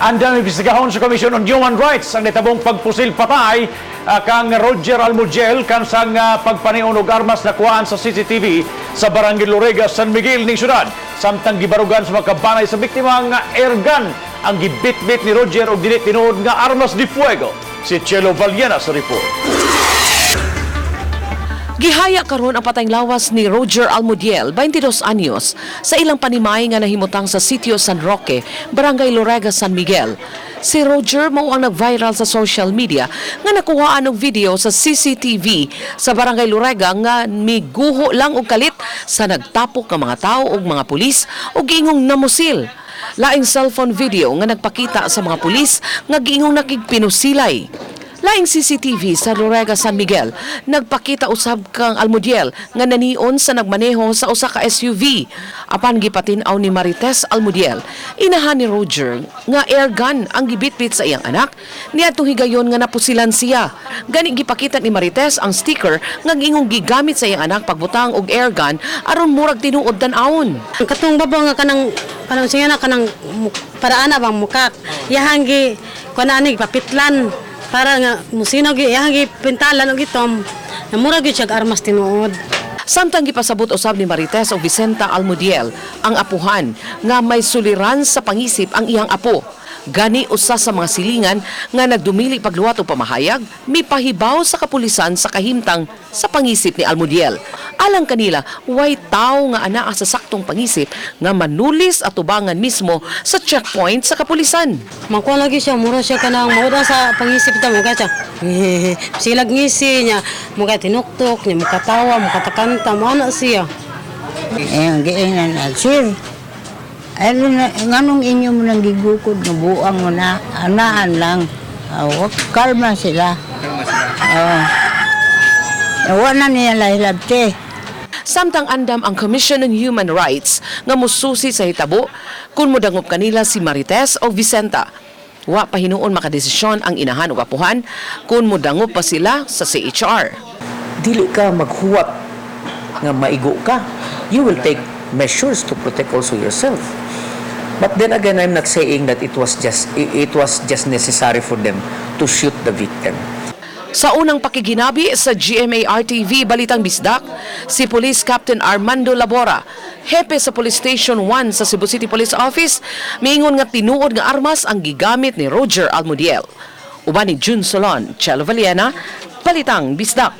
Andang ibistigahon sa Commission on Human Rights ang nitabong pagpusil patay kang Roger Almudiel kan sang pagpaniun og armas na kuhaan sa CCTV sa Barangay Lorega, San Miguel ning syudad. Samtang gibarugan sa makabanay sa biktima nga airgun ang gibit-bit ni Roger og dili tinuod nga armas de fuego. Si Chelo Valiena sa report. Gihaya karon ang patayng lawas ni Roger Almudiel, 22 anyos, sa ilang panimay nga nahimutang sa sitio San Roque, Barangay Lorega, San Miguel. Si Roger mao ang nag-viral sa social media nga nakuhaan og video sa CCTV sa Barangay Lorega nga miguho lang og kalit sa nagtapok nga mga tao ug mga pulis ug giingong namusil. Laing cellphone video nga nagpakita sa mga pulis nga giingong nakigpinusilay. Laing CCTV sa Lorega, San Miguel, nagpakita usab kang Almudiel nga nanion sa nagmaneho sa usa ka SUV. Apan gipatin-aw ni Marites Almudiel, inahan ni Roger nga airgun ang gibitbit sa iyang anak, niadtong higayon nga napusilan siya. Gani gipakita ni Marites ang sticker nga giingong gigamit sa iyang anak pagbutang og airgun aron murag tinuod tan-awon. Katong babaw nga kanang siya na kanang paraana bang mukak. Yahanggi kunanig papitlan. Para nga musinog gi pintalan og itom namura gyud siya armas tinuod. Samtang gipasabot usab ni Marites o Vicenta Almudiel ang apuhan nga may suliran sa pangisip ang iyang apo. Gani usa sa mga silingan nga nagdumili pagluwat og pamahayag mipahibaw sa kapulisan sa kahimtang sa pangisip ni Almudiel. Alang kanila, way tao nga anaa sa saktong pangisip nga manulis at tubangan mismo sa checkpoint sa kapulisan. Mangko lagi siya mura siya kanang mauda sa pangisip ta mo siya. Silag ngisi niya, muka tinuktok niya, muka tawa, muka takanta, mo ana siya. Ang giingnan sir. Ano na, nganong inyo mo nang gigukod nga buang mo na, anaan lang. Kalma sila. Wala niya lahilabte. Samtang andam ang Commission on Human Rights nga mususi sa hitabo kung mudangop kanila si Marites o Vicenta. Wa pa hinuon makadesisyon ang inahan o apuhan kung mudangop pa sila sa CHR. Dili ka maghuwat nga maigo ka. You will take measures to protect also yourself. But then again, I'm not saying that it was just necessary for them to shoot the victim. Sa unang pakiginabi sa GMA-RTV Balitang Bisdak, si Police Captain Armando Labora, hepe sa Police Station 1 sa Cebu City Police Office, miingon nga tinuod nga armas ang gigamit ni Roger Almudiel. Uban ni June Solon, Chelo Valiena, Balitang Bisdak.